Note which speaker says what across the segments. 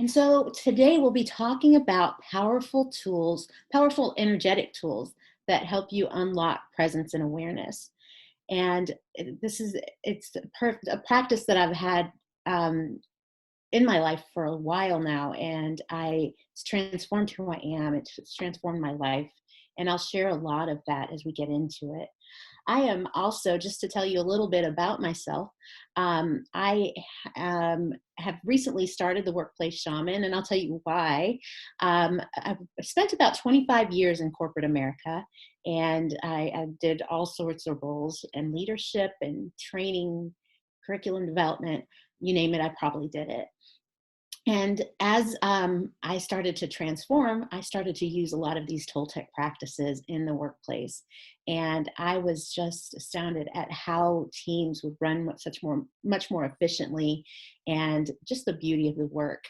Speaker 1: And so today we'll be talking about powerful tools, powerful energetic tools that help you unlock presence and awareness. And it's a practice that I've had um, in my life for a while now, and it's transformed who I am. It's transformed my life, and I'll share a lot of that as we get into it. I am also, just to tell you a little bit about myself, I have recently started the Workplace Shaman, and I'll tell you why. I've spent about 25 years in corporate America, and I did all sorts of roles and leadership and training, curriculum development, you name it, I probably did it. And as I started to transform, I started to use a lot of these Toltec practices in the workplace. And I was just astounded at how teams would run much more efficiently, and just the beauty of the work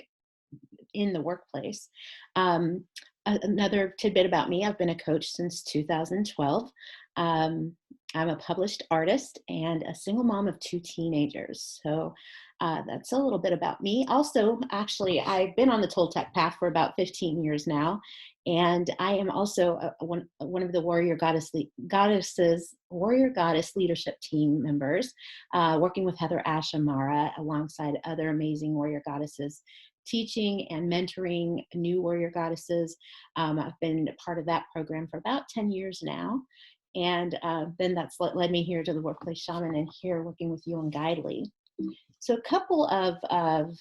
Speaker 1: in the workplace. Um, Another tidbit about me: I've been a coach since 2012. Um, I'm a published artist and a single mom of two teenagers. So that's a little bit about me. Also, actually, I've been on the Toltec path for about 15 years now, and I am also one of the warrior goddess leadership team members, working with Heather Ashamara alongside other amazing warrior goddesses, teaching and mentoring new warrior goddesses. I've been part of that program for about 10 years now. And then that's led me here to the Workplace Shaman, and here working with you on Guidely. So a couple of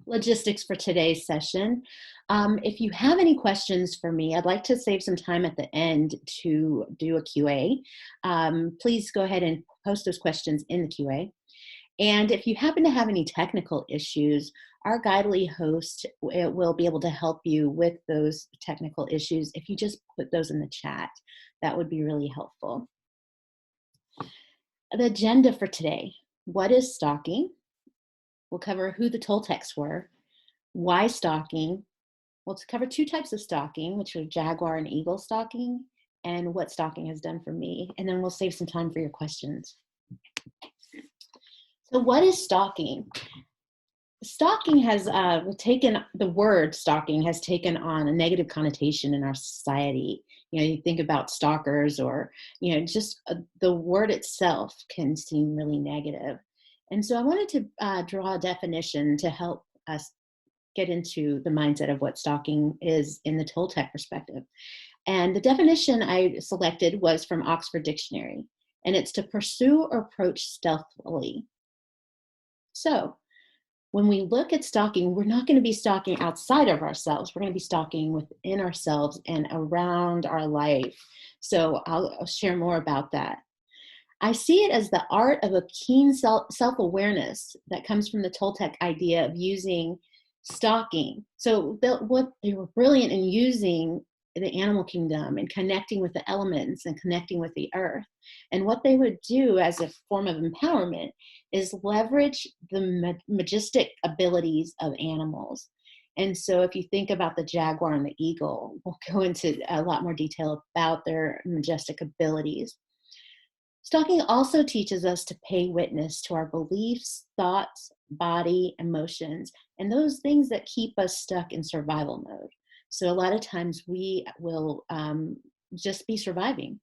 Speaker 1: logistics for today's session. If you have any questions for me, I'd like to save some time at the end to do a QA. Please go ahead and post those questions in the QA. And if you happen to have any technical issues, our Guidely host will be able to help you with those technical issues. If you just put those in the chat, that would be really helpful. The agenda for today: what is stalking? We'll cover who the Toltecs were, why stalking. We'll cover two types of stalking, which are jaguar and eagle stalking, and what stalking has done for me. And then we'll save some time for your questions. So what is stalking? Stalking has the word stalking has taken on a negative connotation in our society. You think about stalkers, or, just the word itself can seem really negative. And so I wanted to draw a definition to help us get into the mindset of what stalking is in the Toltec perspective. And the definition I selected was from Oxford Dictionary, and it's to pursue or approach stealthily. So when we look at stalking, we're not going to be stalking outside of ourselves. We're going to be stalking within ourselves and around our life. So I'll share more about that. I see it as the art of a keen self-awareness that comes from the Toltec idea of using stalking. So what they were brilliant in using the animal kingdom and connecting with the elements and connecting with the earth. And what they would do as a form of empowerment is leverage the majestic abilities of animals. And so if you think about the jaguar and the eagle, we'll go into a lot more detail about their majestic abilities. Stalking also teaches us to pay witness to our beliefs, thoughts, body, emotions, and those things that keep us stuck in survival mode. So a lot of times we will just be surviving.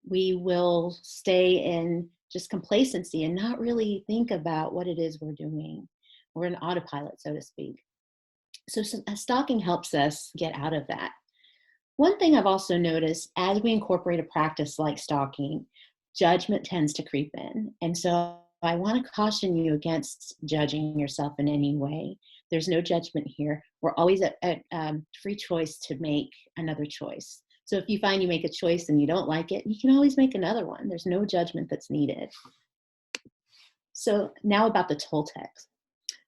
Speaker 1: We will stay in just complacency and not really think about what it is we're doing. We're in autopilot, so to speak. So stalking helps us get out of that. One thing I've also noticed, as we incorporate a practice like stalking, judgment tends to creep in. And so I want to caution you against judging yourself in any way. There's no judgment here. We're always at free choice to make another choice. So if you find you make a choice and you don't like it, you can always make another one. There's no judgment that's needed. So now about the Toltecs.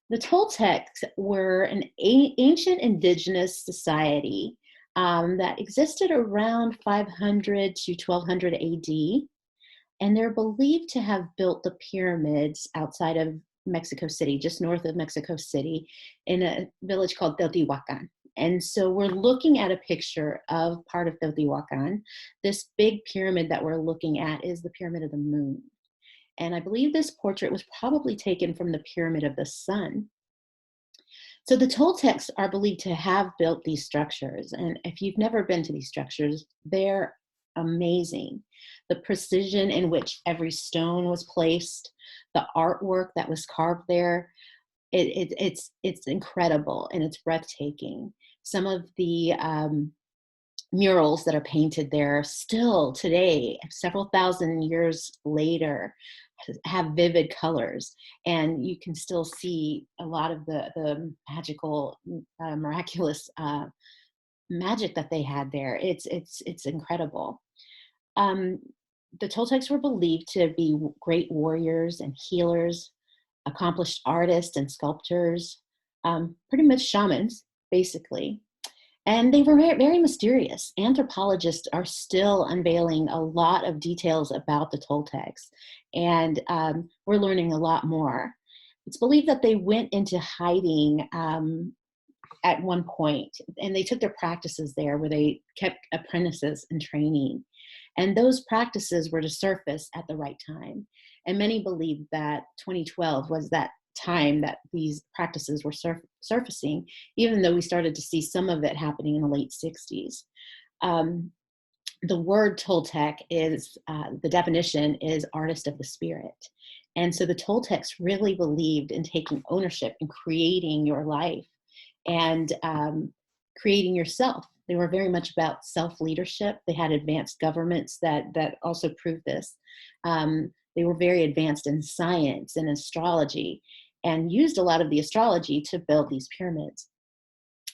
Speaker 1: The Toltecs were an ancient indigenous society that existed around 500 to 1200 AD. And they're believed to have built the pyramids outside of Mexico City, just north of Mexico City, in a village called Teotihuacan. And so we're looking at a picture of part of Teotihuacan. This big pyramid that we're looking at is the Pyramid of the Moon. And I believe this portrait was probably taken from the Pyramid of the Sun. So the Toltecs are believed to have built these structures. And if you've never been to these structures, they're amazing. The precision in which every stone was placed, the artwork that was carved there, it's incredible and it's breathtaking. Some of the murals that are painted there still today, several thousand years later, have vivid colors, and you can still see a lot of the magical, miraculous magic that they had there. It's incredible. Um, the Toltecs were believed to be great warriors and healers, accomplished artists and sculptors, pretty much shamans, basically. And they were very, very mysterious. Anthropologists are still unveiling a lot of details about the Toltecs, and we're learning a lot more. It's believed that they went into hiding at one point, and they took their practices there where they kept apprentices in training. And those practices were to surface at the right time. And many believe that 2012 was that time that these practices were surfacing, even though we started to see some of it happening in the late 60s. The word Toltec is, the definition is artist of the spirit. And so the Toltecs really believed in taking ownership and creating your life and creating yourself. They were very much about self-leadership. They had advanced governments that also proved this. They were very advanced in science and astrology, and used a lot of the astrology to build these pyramids.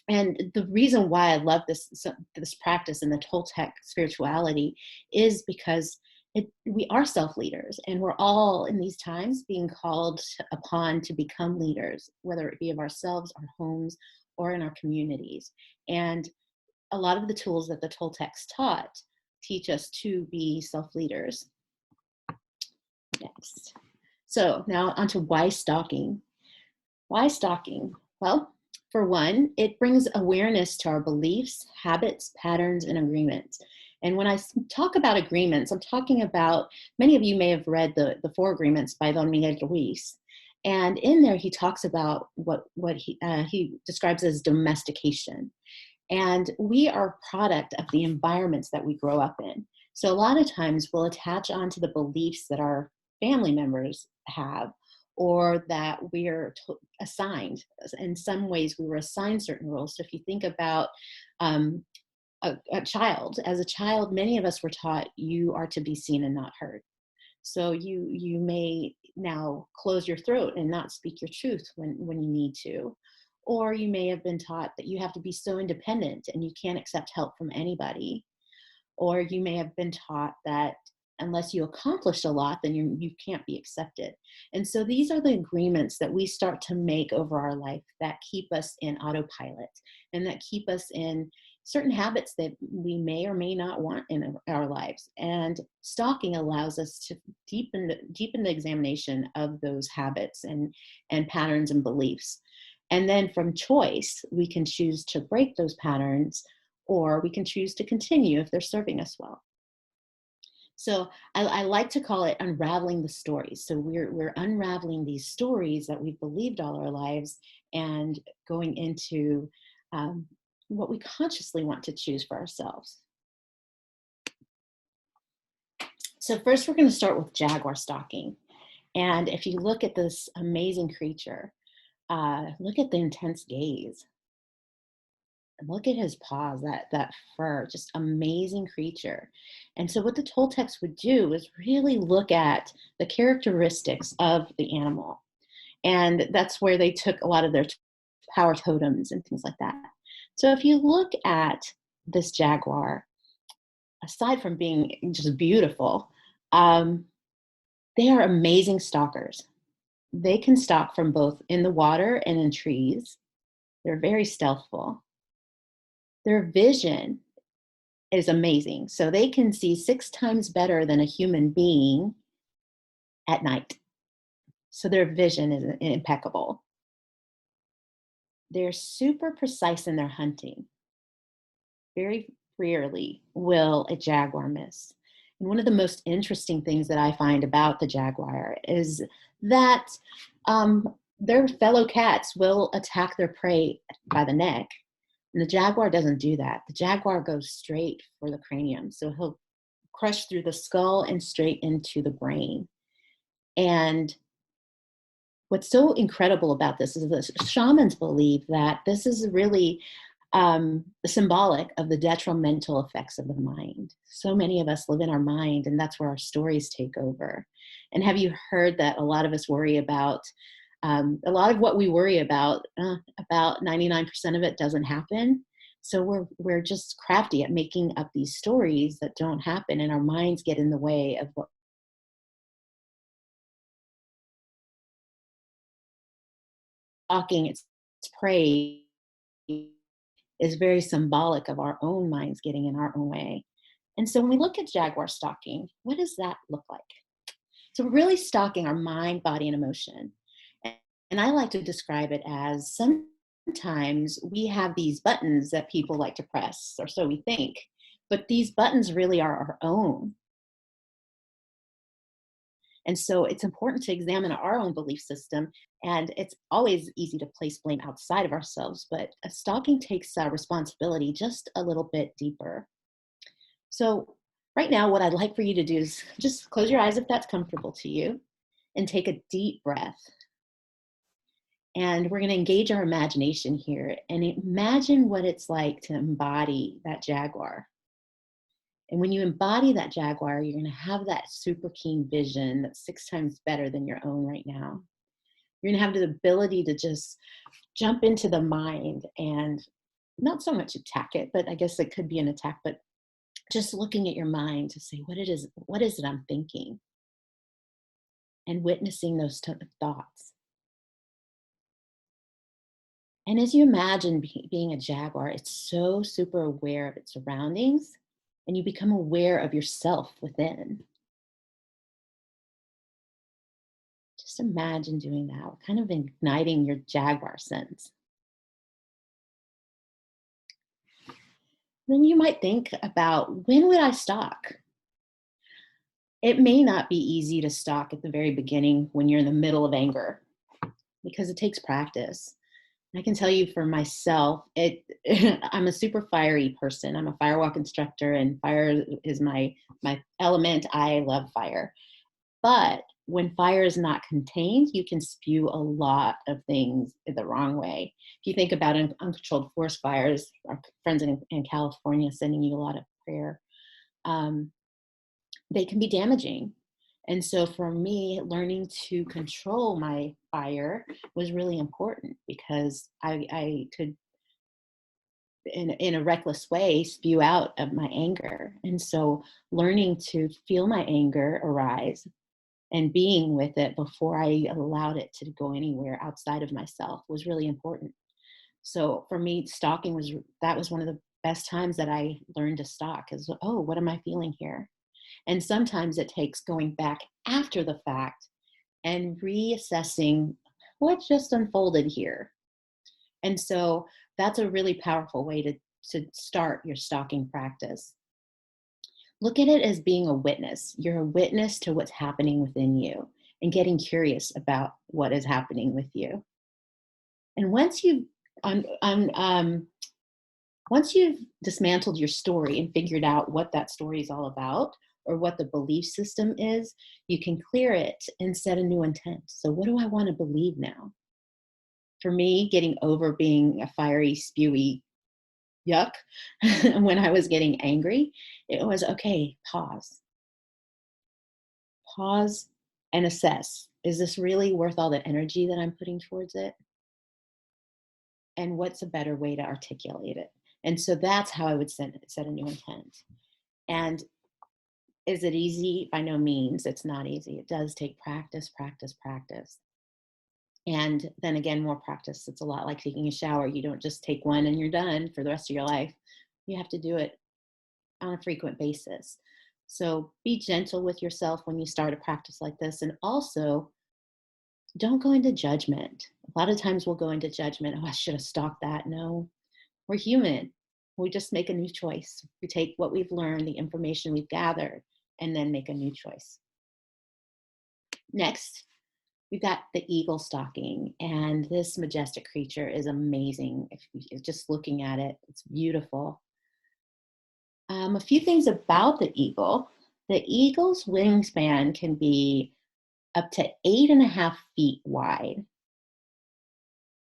Speaker 1: And the reason why I love this practice and the Toltec spirituality is because we are self-leaders, and we're all in these times being called upon to become leaders, whether it be of ourselves, our homes, or in our communities. And a lot of the tools that the Toltecs taught teach us to be self-leaders. Next. So now onto why stalking. Why stalking? Well, for one, it brings awareness to our beliefs, habits, patterns, and agreements. And when I talk about agreements, I'm talking about, many of you may have read the Four Agreements by Don Miguel Ruiz. And in there, he talks about what he describes as domestication. And we are a product of the environments that we grow up in. So a lot of times we'll attach onto the beliefs that our family members have, or that we're assigned. In some ways, we were assigned certain roles. So if you think about a child, as a child, many of us were taught you are to be seen and not heard. So you may now close your throat and not speak your truth when you need to. Or you may have been taught that you have to be so independent and you can't accept help from anybody. Or you may have been taught that unless you accomplish a lot, then you can't be accepted. And so these are the agreements that we start to make over our life that keep us in autopilot and that keep us in certain habits that we may or may not want in our lives. And stalking allows us to deepen the examination of those habits and patterns and beliefs. And then from choice, we can choose to break those patterns, or we can choose to continue if they're serving us well. So I like to call it unraveling the stories. So we're unraveling these stories that we've believed all our lives and going into what we consciously want to choose for ourselves. So first, we're going to start with jaguar stalking. And if you look at this amazing creature, look at the intense gaze. Look at his paws, that fur, just amazing creature. And so what the Toltecs would do is really look at the characteristics of the animal. And that's where they took a lot of their power totems and things like that. So if you look at this jaguar, aside from being just beautiful, they are amazing stalkers. They can stalk from both in the water and in trees. They're very stealthful. Their vision is amazing. So they can see 6 times better than a human being at night. So their vision is impeccable. They're super precise in their hunting. Very rarely will a jaguar miss. And one of the most interesting things that I find about the jaguar is that their fellow cats will attack their prey by the neck. And the jaguar doesn't do that. The jaguar goes straight for the cranium. So he'll crush through the skull and straight into the brain. And what's so incredible about this is the shamans believe that this is really symbolic of the detrimental effects of the mind. So many of us live in our mind, and that's where our stories take over. And have you heard that a lot of us worry about, a lot of what we worry about 99% of it doesn't happen. So we're just crafty at making up these stories that don't happen, and our minds get in the way of what talking its prey is very symbolic of our own minds getting in our own way. And so when we look at jaguar stalking, what does that look like? So we're really stalking our mind, body, and emotion. And I like to describe it as sometimes we have these buttons that people like to press, or so we think, but these buttons really are our own. And so it's important to examine our own belief system. And it's always easy to place blame outside of ourselves, but stalking takes responsibility just a little bit deeper. So, right now, what I'd like for you to do is just close your eyes if that's comfortable to you and take a deep breath. And we're going to engage our imagination here and imagine what it's like to embody that jaguar. And when you embody that jaguar, you're going to have that super keen vision that's 6 times better than your own right now. You're going to have the ability to just jump into the mind and not so much attack it, but I guess it could be an attack, but just looking at your mind to say, what is it I'm thinking? And witnessing those thoughts. And as you imagine being a jaguar, it's so super aware of its surroundings, and you become aware of yourself within. Just imagine doing that, kind of igniting your jaguar sense. Then you might think about, when would I stalk? It may not be easy to stalk at the very beginning when you're in the middle of anger, because it takes practice. I can tell you for myself, I'm a super fiery person. I'm a firewalk instructor, and fire is my element. I love fire. But when fire is not contained, you can spew a lot of things the wrong way. If you think about uncontrolled forest fires, our friends in California sending you a lot of prayer, they can be damaging. And so for me, learning to control my fire was really important, because I could, in a reckless way, spew out of my anger. And so learning to feel my anger arise and being with it before I allowed it to go anywhere outside of myself was really important. So for me, stalking was one of the best times that I learned to stalk, is, oh, what am I feeling here? And sometimes it takes going back after the fact and reassessing what just unfolded here. And so that's a really powerful way to start your stalking practice. Look at it as being a witness. You're a witness to what's happening within you and getting curious about what is happening with you. And once you've dismantled your story and figured out what that story is all about, or what the belief system is, you can clear it and set a new intent. So what do I want to believe now? For me, getting over being a fiery, spewy yuck when I was getting angry, it was, okay, pause and assess. Is this really worth all the energy that I'm putting towards it? And what's a better way to articulate it? And so that's how I would set a new intent. And is it easy? By no means. It's not easy. It does take practice, practice, practice. And then again, more practice. It's a lot like taking a shower. You don't just take one and you're done for the rest of your life. You have to do it on a frequent basis. So be gentle with yourself when you start a practice like this. And also, don't go into judgment. A lot of times we'll go into judgment. Oh, I should have stalked that. No, we're human. We just make a new choice. We take what we've learned, the information we've gathered, and then make a new choice. Next, We've got the eagle stalking, and this majestic creature is amazing. If you just looking at it, it's beautiful. A few things about the eagle. The eagle's wingspan can be up to 8.5 feet wide,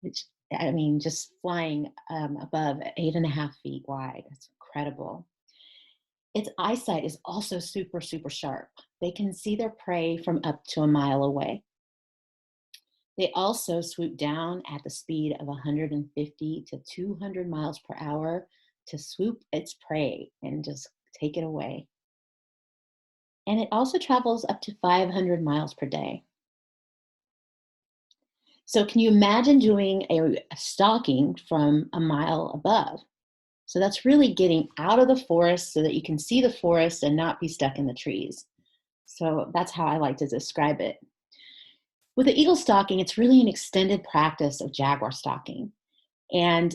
Speaker 1: which, I mean, just flying above 8.5 feet wide. It's incredible. Its eyesight is also super, super sharp. They can see their prey from up to a mile away. They also swoop down at the speed of 150 to 200 miles per hour to swoop its prey and just take it away. And it also travels up to 500 miles per day. So, can you imagine doing a stalking from a mile above? So, that's really getting out of the forest so that you can see the forest and not be stuck in the trees. So, that's how I like to describe it. With the eagle stalking, it's really an extended practice of jaguar stalking. And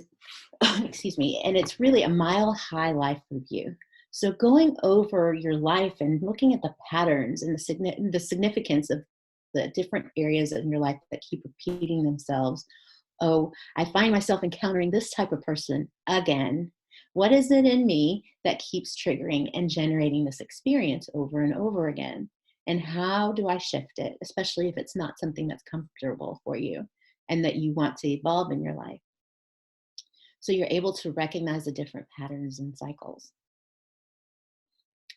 Speaker 1: excuse me, and it's really a mile high life review. So going over your life and looking at the patterns and the significance of the different areas in your life that keep repeating themselves. Oh, I find myself encountering this type of person again. What is it in me that keeps triggering and generating this experience over and over again? And how do I shift it, especially if it's not something that's comfortable for you and that you want to evolve in your life? So you're able to recognize the different patterns and cycles.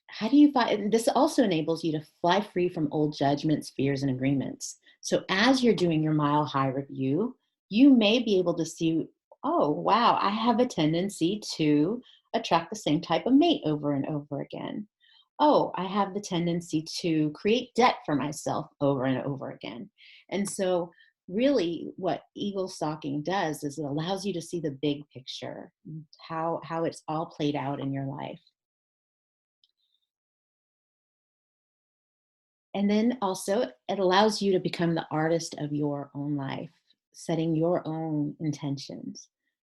Speaker 1: How do you find this also enables you to fly free from old judgments, fears, and agreements? So as you're doing your mile high review, you may be able to see, oh, wow, I have a tendency to attract the same type of mate over and over again. Oh, I have the tendency to create debt for myself over and over again. And so really what eagle stalking does is it allows you to see the big picture, how it's all played out in your life. And then also, it allows you to become the artist of your own life, setting your own intentions.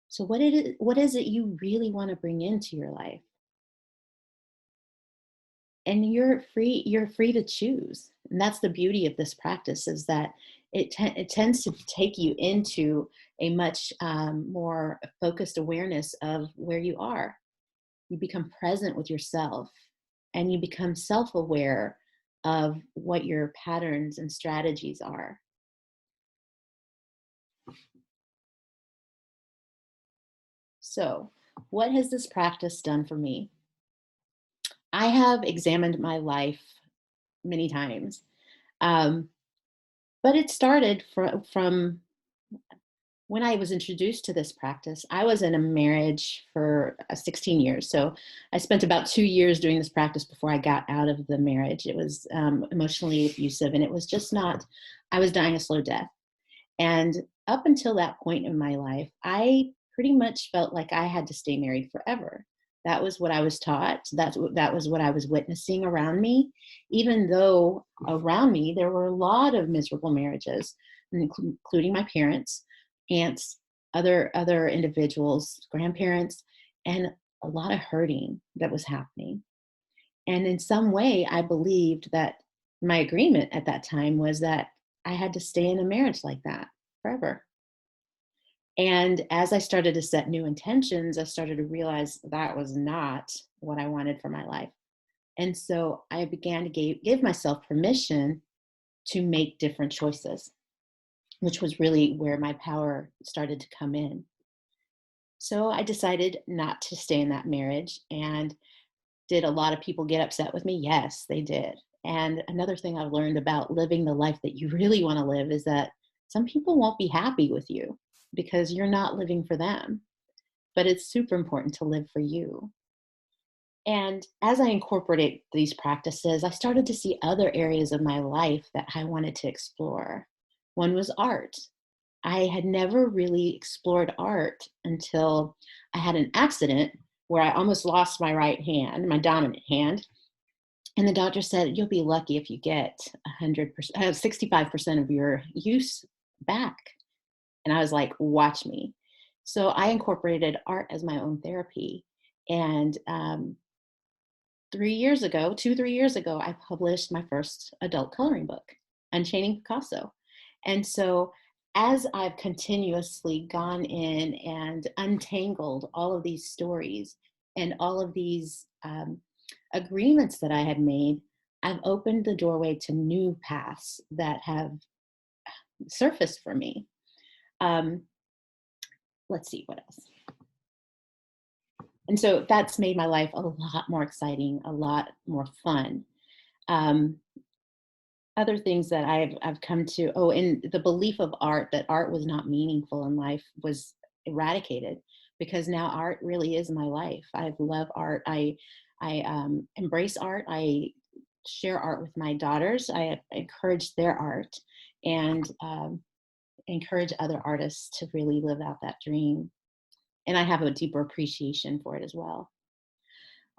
Speaker 1: So, what is it you really want to bring into your life? And you're free to choose. And that's the beauty of this practice is that it tends to take you into a much more focused awareness of where you are. You become present with yourself and you become self-aware of what your patterns and strategies are. So, what has this practice done for me? I have examined my life many times, um, but it started from when I was introduced to this practice. I was in a marriage for 16 years. So I spent about 2 years doing this practice before I got out of the marriage. It was emotionally abusive, and it was just not, I was dying a slow death. And up until that point in my life, I pretty much felt like I had to stay married forever. That was what I was taught. That was what I was witnessing around me, even though around me there were a lot of miserable marriages, including my parents, aunts, other individuals, grandparents, and a lot of hurting that was happening. And in some way, I believed that my agreement at that time was that I had to stay in a marriage like that forever. And as I started to set new intentions, I started to realize that was not what I wanted for my life. And so I began to give myself permission to make different choices, which was really where my power started to come in. So I decided not to stay in that marriage. And did a lot of people get upset with me? Yes, they did. And another thing I've learned about living the life that you really want to live is that some people won't be happy with you because you're not living for them. But it's super important to live for you. And as I incorporated these practices, I started to see other areas of my life that I wanted to explore. One was art. I had never really explored art until I had an accident where I almost lost my right hand, my dominant hand. And the doctor said, you'll be lucky if you get 100%, 65% of your use back. And I was like, watch me. So I incorporated art as my own therapy. And 3 years ago, 2, 3 years ago, I published my first adult coloring book, Unchaining Picasso. And so as I've continuously gone in and untangled all of these stories and all of these agreements that I had made, I've opened the doorway to new paths that have surfaced for me. Um, let's see what else. And so that's made my life a lot more exciting, a lot more fun. Um, Other things that I've come to, oh, and the belief of art, that art was not meaningful in life, was eradicated, because now art really is my life. I love art. I embrace art. I share art with my daughters. I encourage their art, and encourage other artists to really live out that dream. And I have a deeper appreciation for it as well.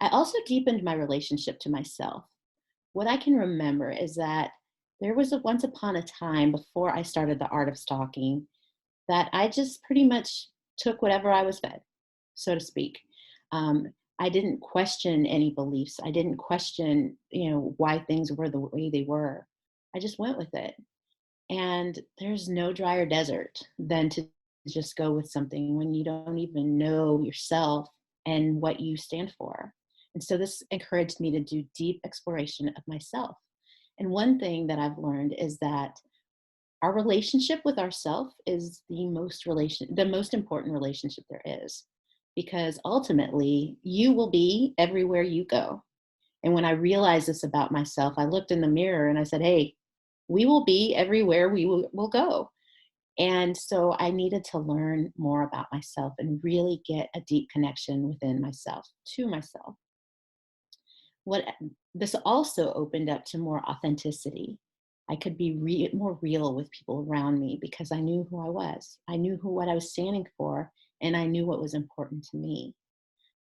Speaker 1: I also deepened my relationship to myself. What I can remember is that there was a once upon a time before I started the art of stalking that I just pretty much took whatever I was fed, so to speak. Um, I didn't question any beliefs. I didn't question, why things were the way they were. I just went with it. And there's no drier desert than to just go with something when you don't even know yourself and what you stand for. And so this encouraged me to do deep exploration of myself. And one thing that I've learned is that our relationship with ourself is the most important relationship there is, because ultimately you will be everywhere you go. And when I realized this about myself, I looked in the mirror and I said, hey, we will be everywhere we will go. And so I needed to learn more about myself and really get a deep connection within myself, to myself. What this also opened up to more authenticity. I could be more real with people around me because I knew who I was. I knew what I was standing for, and I knew what was important to me.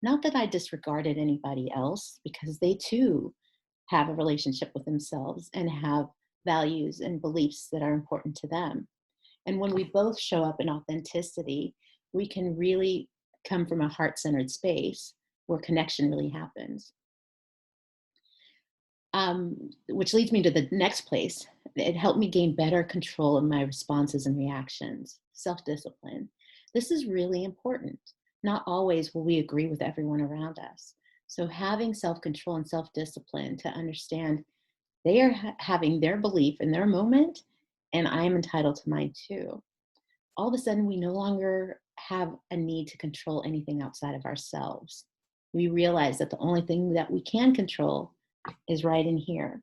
Speaker 1: Not that I disregarded anybody else, because they too have a relationship with themselves and have values and beliefs that are important to them. And when we both show up in authenticity, we can really come from a heart centered space where connection really happens. Which leads me to the next place. It helped me gain better control of my responses and reactions, self discipline. This is really important. Not always will we agree with everyone around us. So, having self control and self discipline to understand they are having their belief in their moment, and I am entitled to mine too. All of a sudden, we no longer have a need to control anything outside of ourselves. We realize that the only thing that we can control is right in here.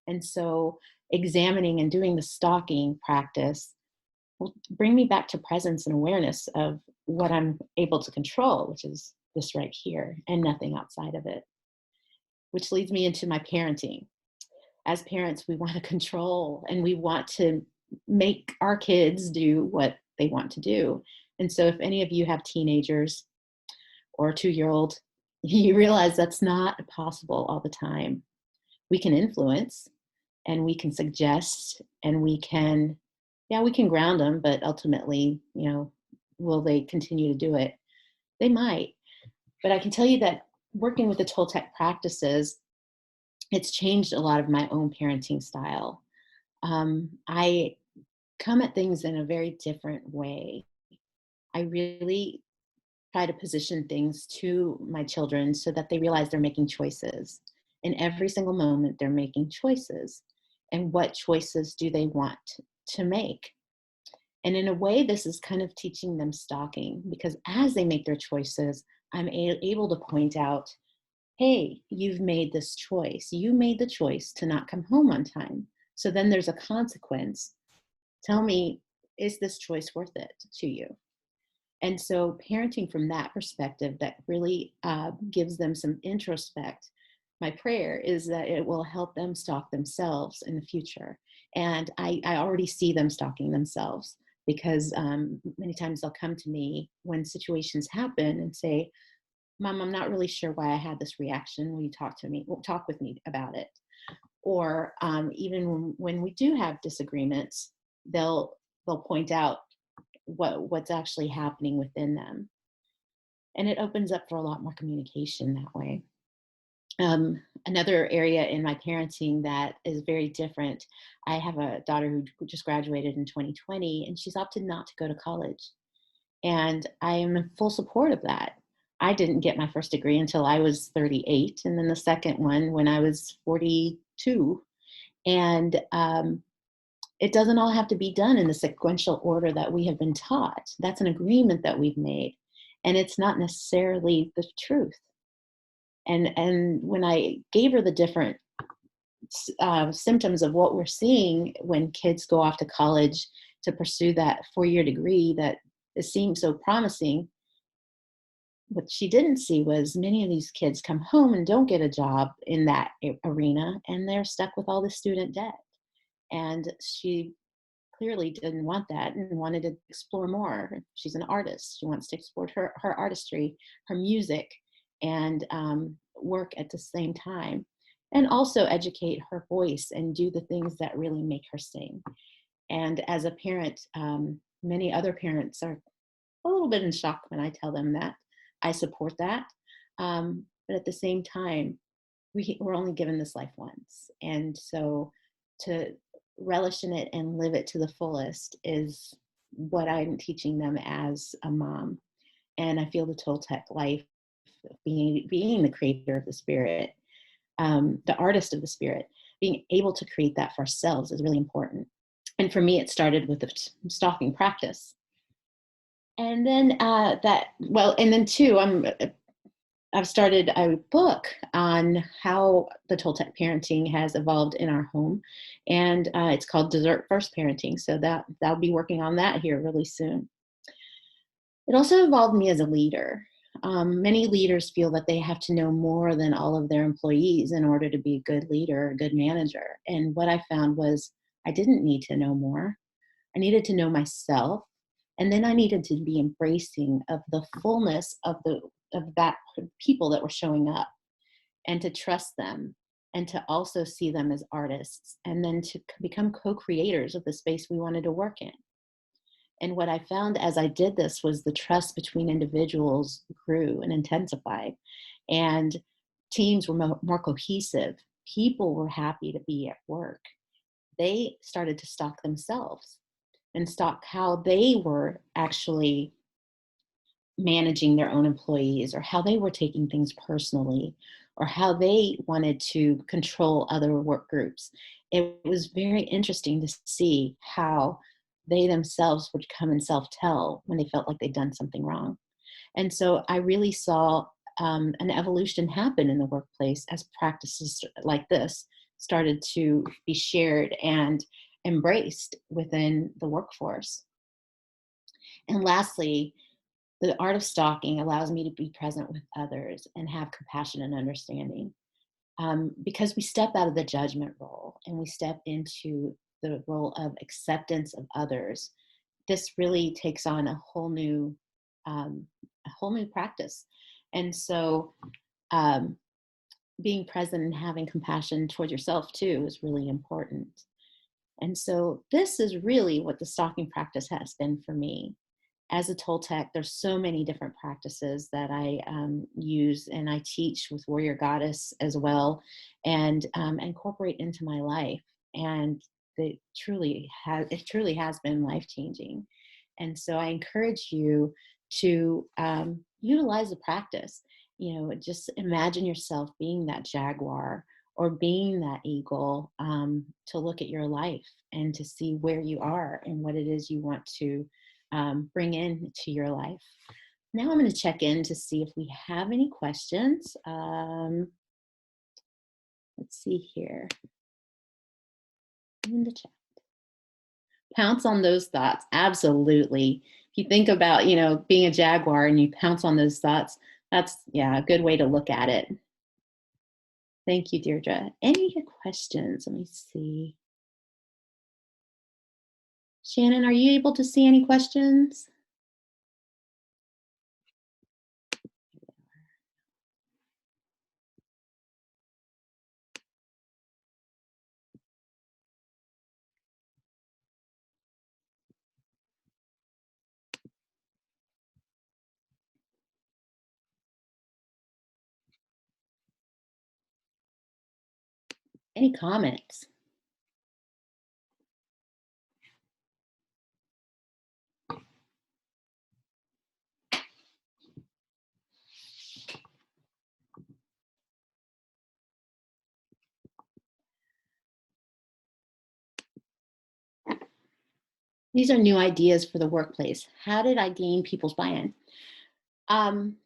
Speaker 1: And so examining and doing the stalking practice will bring me back to presence and awareness of what I'm able to control, which is this right here and nothing outside of it. Which leads me into my parenting. As parents, we want to control and we want to make our kids do what they want to do. And so if any of you have teenagers or a 2-year-old, you realize that's not possible all the time. We can influence and we can suggest and we can ground them, but ultimately, will they continue to do it? They might. But I can tell you that working with the Toltec practices, it's changed a lot of my own parenting style. I come at things in a very different way. I really try to position things to my children so that they realize they're making choices. In every single moment, they're making choices. And what choices do they want to make? And in a way, this is kind of teaching them stalking, because as they make their choices, I'm able to point out, hey, you've made this choice. You made the choice to not come home on time. So then there's a consequence. Tell me, is this choice worth it to you? And so parenting from that perspective, that really gives them some introspect. My prayer is that it will help them stalk themselves in the future. And I already see them stalking themselves, because many times they'll come to me when situations happen and say, Mom, I'm not really sure why I had this reaction. Will you talk with me about it? Or even when we do have disagreements, they'll point out what's actually happening within them. And it opens up for a lot more communication that way. Another area in my parenting that is very different. I have a daughter who just graduated in 2020, and she's opted not to go to college. And I am in full support of that. I didn't get my first degree until I was 38, and then the second one when I was 42. And it doesn't all have to be done in the sequential order that we have been taught. That's an agreement that we've made, and it's not necessarily the truth. And when I gave her the different symptoms of what we're seeing when kids go off to college to pursue that 4-year degree that it seems so promising, what she didn't see was many of these kids come home and don't get a job in that arena, and they're stuck with all the student debt. And she clearly didn't want that and wanted to explore more. She's an artist. She wants to explore her artistry, her music, and work at the same time. And also educate her voice and do the things that really make her sing. And as a parent, many other parents are a little bit in shock when I tell them that. I support that. But at the same time, we're only given this life once. And so to relish in it and live it to the fullest is what I'm teaching them as a mom. And I feel the Toltec life, being the creator of the spirit, the artist of the spirit, being able to create that for ourselves is really important. And for me, it started with the stalking practice. And then and then two, I've started a book on how the Toltec parenting has evolved in our home, and it's called Dessert First Parenting. So that'll be working on that here really soon. It also involved me as a leader. Many leaders feel that they have to know more than all of their employees in order to be a good leader, a good manager. And what I found was I didn't need to know more. I needed to know myself, and then I needed to be embracing of the fullness of that people that were showing up, and to trust them, and to also see them as artists, and then to become co-creators of the space we wanted to work in. And what I found as I did this was the trust between individuals grew and intensified, and teams were more cohesive. People were happy to be at work. They started to stalk themselves and stalk how they were actually managing their own employees, or how they were taking things personally, or how they wanted to control other work groups. It was very interesting to see how they themselves would come and self-tell when they felt like they'd done something wrong. And so I really saw an evolution happen in the workplace as practices like this started to be shared and embraced within the workforce. And lastly, the art of stalking allows me to be present with others and have compassion and understanding, because we step out of the judgment role and we step into the role of acceptance of others. This really takes on a whole new practice. And so, um, being present and having compassion toward yourself too is really important. And so, this is really what the stalking practice has been for me. As a Toltec, there's so many different practices that I use, and I teach with Warrior Goddess as well, and incorporate into my life. And it truly has been life changing. And so I encourage you to utilize the practice. Just imagine yourself being that jaguar or being that eagle, to look at your life and to see where you are and what it is you want to bring into your life. Now I'm going to check in to see if we have any questions. Let's see here in the chat. Pounce on those thoughts. Absolutely. If you think about, being a jaguar and you pounce on those thoughts, that's, yeah, a good way to look at it. Thank you, Deirdre. Any questions? Let me see. Shannon, are you able to see any questions? Any comments? These are new ideas for the workplace. How did I gain people's buy-in? Um,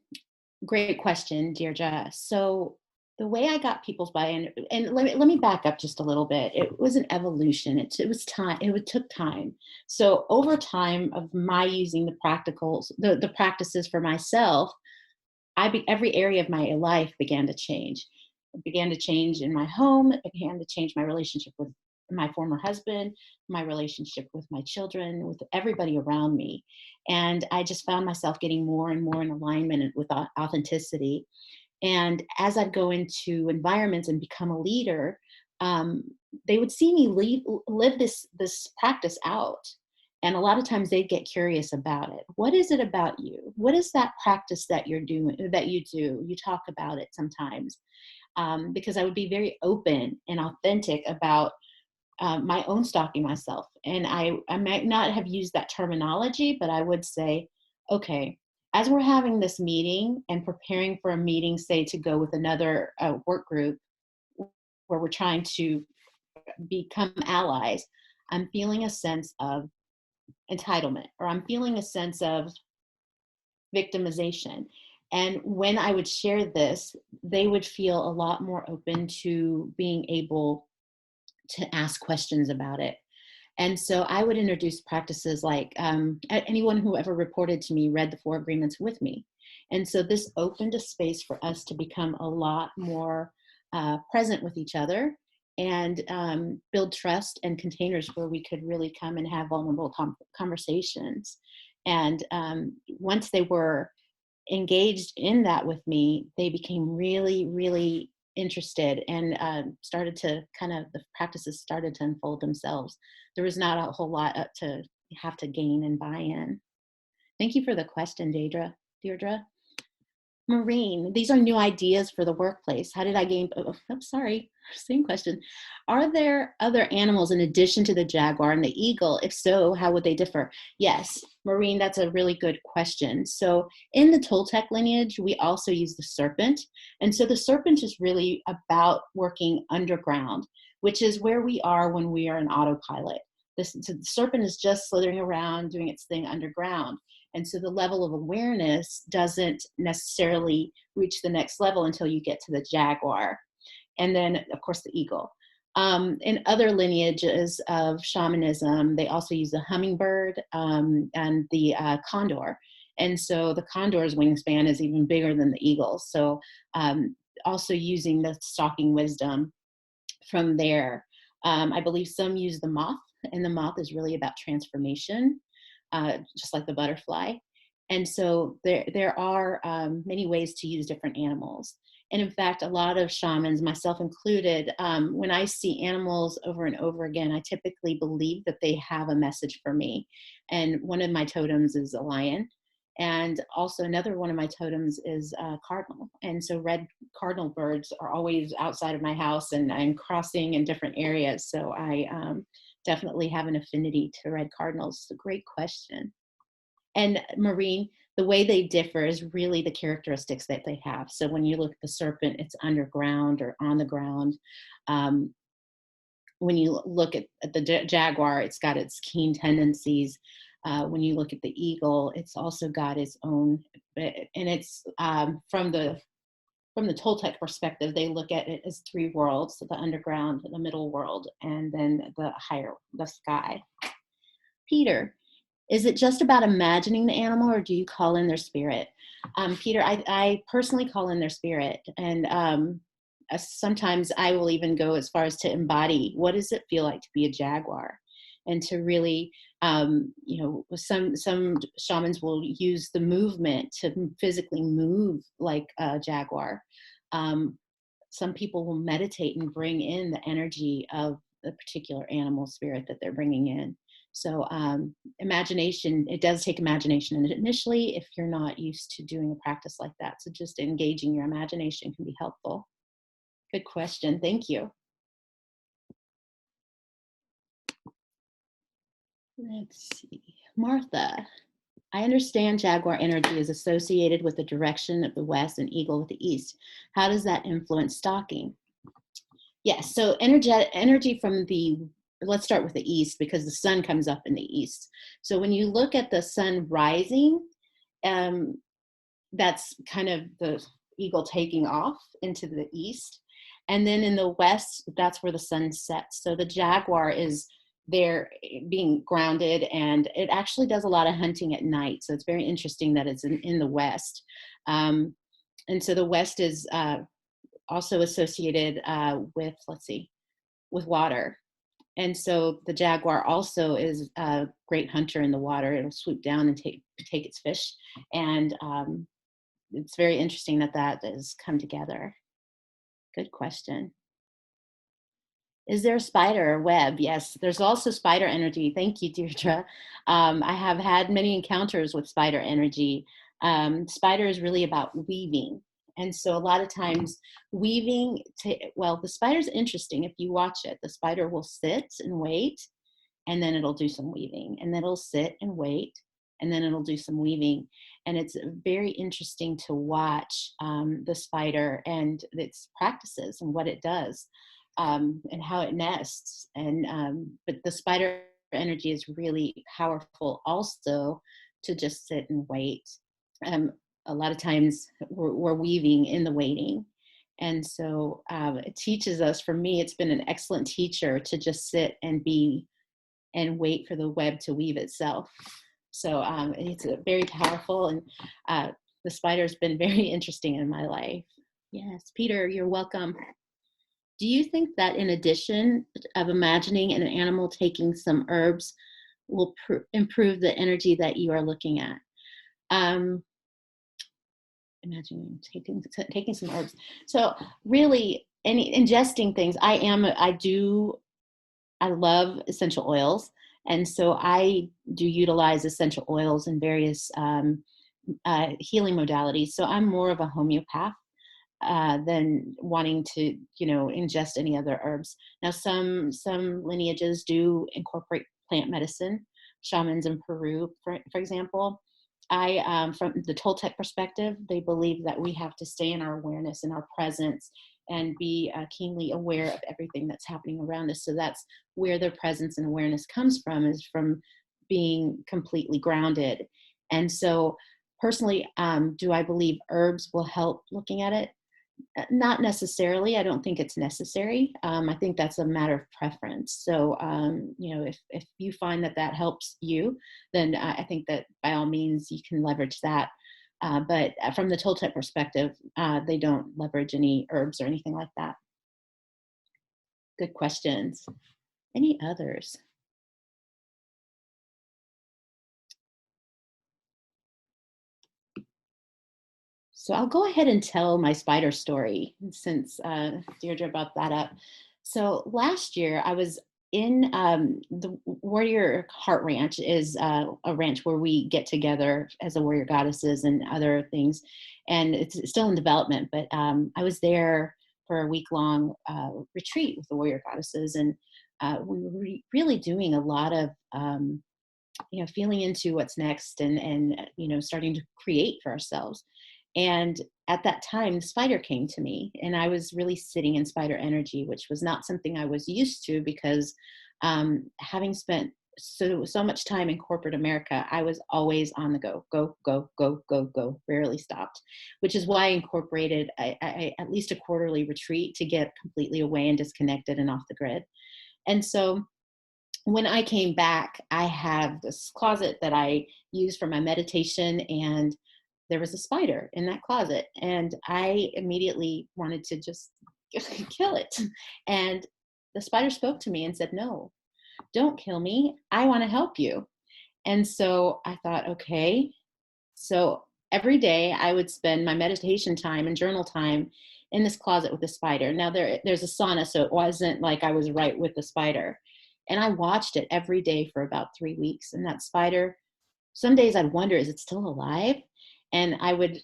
Speaker 1: Great question, Deirdre. So the way I got people's buy-in, and let me back up just a little bit. It was an evolution. It was time. Took time. So over time of my using the practicals, the practices for myself, every area of my life began to change. It began to change in my home. It began to change my relationship with my former husband, my relationship with my children, with everybody around me. And I just found myself getting more and more in alignment with authenticity. And as I'd go into environments and become a leader, um, they would see me live this practice out. And a lot of times they'd get curious about it. What is it about you? What is that practice that you're doing, that you do? You talk about it sometimes. Because I would be very open and authentic about my own stalking myself. And I might not have used that terminology, but I would say, okay, as we're having this meeting and preparing for a meeting, say to go with another work group where we're trying to become allies, I'm feeling a sense of entitlement, or I'm feeling a sense of victimization. And when I would share this, they would feel a lot more open to being able to ask questions about it. And so I would introduce practices like anyone who ever reported to me read the four agreements with me. And so this opened a space for us to become a lot more present with each other and build trust and containers where we could really come and have vulnerable conversations. And once they were engaged in that with me, they became really, really interested and started to the practices started to unfold themselves. There was not a whole lot to have to gain and buy in. Thank you for the question, Deirdre. Maureen, these are new ideas for the workplace. How did I gain? Oh, I'm sorry, same question. Are there other animals in addition to the jaguar and the eagle? If so, how would they differ? Yes, Maureen, that's a really good question. So in the Toltec lineage, we also use the serpent. And so the serpent is really about working underground, which is where we are when we are in autopilot. The serpent is just slithering around, doing its thing underground. And so the level of awareness doesn't necessarily reach the next level until you get to the jaguar. And then, of course, the eagle. In other lineages of shamanism, they also use the hummingbird and the condor. And so the condor's wingspan is even bigger than the eagle. So also using the stalking wisdom from there. I believe some use the moth, and the moth is really about transformation, just like the butterfly. And so there are many ways to use different animals. And in fact, a lot of shamans, myself included, when I see animals over and over again, I typically believe that they have a message for me. And one of my totems is a lion. And also another one of my totems is a cardinal. And so red cardinal birds are always outside of my house, and I'm crossing in different areas. So I definitely have an affinity to red cardinals. It's a great question. And Maureen, the way they differ is really the characteristics that they have. So when you look at the serpent, it's underground or on the ground. Um, when you look at the jaguar, it's got its keen tendencies. When you look at the eagle, it's also got its own, and it's from the Toltec perspective, they look at it as three worlds: the underground, the middle world, and then the sky. Peter, is it just about imagining the animal, or do you call in their spirit? Peter, I personally call in their spirit. And sometimes I will even go as far as to embody what does it feel like to be a jaguar, and to really, some shamans will use the movement to physically move like a jaguar. Some people will meditate and bring in the energy of the particular animal spirit that they're bringing in. So imagination, it does take imagination initially if you're not used to doing a practice like that. So just engaging your imagination can be helpful. Good question. Thank you. Let's see. Martha, I understand jaguar energy is associated with the direction of the west and eagle with the east. How does that influence stalking? Yes, so energy from the, let's start with the east because the sun comes up in the east. So when you look at the sun rising, um, that's kind of the eagle taking off into the east. And then in the west, that's where the sun sets. So the jaguar is there being grounded, and it actually does a lot of hunting at night. So it's very interesting that it's in the west. Um, and so the west is also associated with, let's see, with water. And so the jaguar also is a great hunter in the water. It'll swoop down and take its fish. And it's very interesting that that has come together. Good question. Is there a spider or web? Yes, there's also spider energy. Thank you, Deirdre. I have had many encounters with spider energy. Spider is really about weaving. And so a lot of times weaving, well, the spider's interesting. If you watch it, the spider will sit and wait, and then it'll do some weaving, and then it'll sit and wait, and then it'll do some weaving. And it's very interesting to watch the spider and its practices and what it does, and how it nests. And but the spider energy is really powerful also, to just sit and wait. um, a lot of times we're weaving in the waiting. And so it teaches us, for me, it's been an excellent teacher to just sit and be and wait for the web to weave itself. So it's very powerful, and the spider's been very interesting in my life. Yes, Peter, you're welcome. Do you think that in addition of imagining an animal taking some herbs will improve the energy that you are looking at? Um, Imagining taking some herbs. So really, any ingesting things. I love essential oils. And so I do utilize essential oils in various healing modalities. So I'm more of a homeopath than wanting to, ingest any other herbs. Now, some lineages do incorporate plant medicine, shamans in Peru, for example. From the Toltec perspective, they believe that we have to stay in our awareness and our presence and be keenly aware of everything that's happening around us. So that's where their presence and awareness comes from, is from being completely grounded. And so personally, do I believe herbs will help looking at it? Not necessarily. I don't think it's necessary. I think that's a matter of preference. So, if you find that that helps you, then I think that by all means you can leverage that. But from the Toltec perspective, they don't leverage any herbs or anything like that. Good questions. Any others? So I'll go ahead and tell my spider story since Deirdre brought that up. So last year I was in the Warrior Heart Ranch, is a ranch where we get together as a warrior goddesses and other things. And it's still in development, but I was there for a week-long retreat with the warrior goddesses. And we were really doing a lot of feeling into what's next, and starting to create for ourselves. And at that time, the spider came to me, and I was really sitting in spider energy, which was not something I was used to, because having spent so much time in corporate America, I was always on the go, go, go, go, go, go, rarely stopped, which is why I incorporated at least a quarterly retreat to get completely away and disconnected and off the grid. And so when I came back, I have this closet that I use for my meditation, and there was a spider in that closet, and I immediately wanted to just kill it. And the spider spoke to me and said, "No, don't kill me. I want to help you." And so I thought, okay. So every day I would spend my meditation time and journal time in this closet with the spider. Now there's a sauna, so it wasn't like I was right with the spider. And I watched it every day for about 3 weeks. And that spider, some days I'd wonder, is it still alive? And I would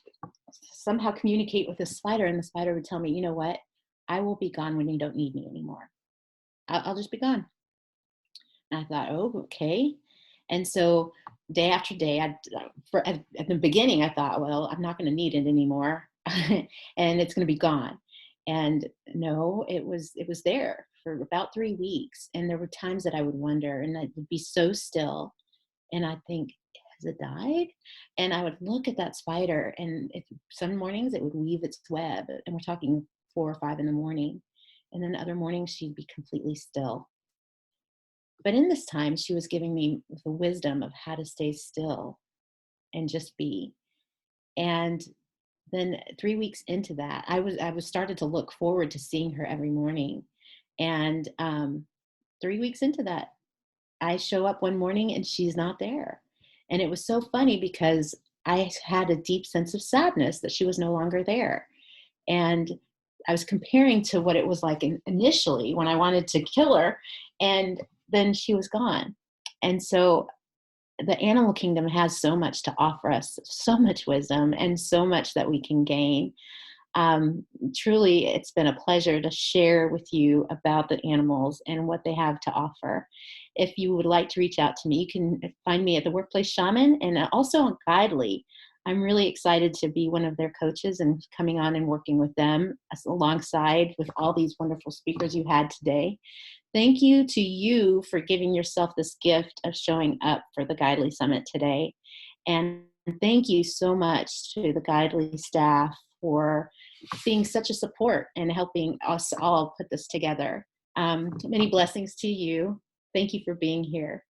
Speaker 1: somehow communicate with the spider, and the spider would tell me, you know what? I will be gone when you don't need me anymore. I'll just be gone. And I thought, oh, okay. And so day after day, at the beginning, I thought, well, I'm not going to need it anymore, and it's going to be gone. And no, it was there for about 3 weeks. And there were times that I would wonder, and I would be so still, and I'd think, has it died? And I would look at that spider, and some mornings it would weave its web, and we're talking 4 or 5 in the morning, and then other mornings she'd be completely still. But in this time, she was giving me the wisdom of how to stay still and just be. And then 3 weeks into that, I was started to look forward to seeing her every morning. And 3 weeks into that, I show up one morning and she's not there. And it was so funny because I had a deep sense of sadness that she was no longer there. And I was comparing to what it was like initially when I wanted to kill her, and then she was gone. And so the animal kingdom has so much to offer us, so much wisdom, and so much that we can gain. Truly, it's been a pleasure to share with you about the animals and what they have to offer. If you would like to reach out to me, you can find me at the Workplace Shaman and also on Guidely. I'm really excited to be one of their coaches and coming on and working with them alongside with all these wonderful speakers you had today. Thank you to you for giving yourself this gift of showing up for the Guidely Summit today. And thank you so much to the Guidely staff for being such a support and helping us all put this together. Many blessings to you. Thank you for being here.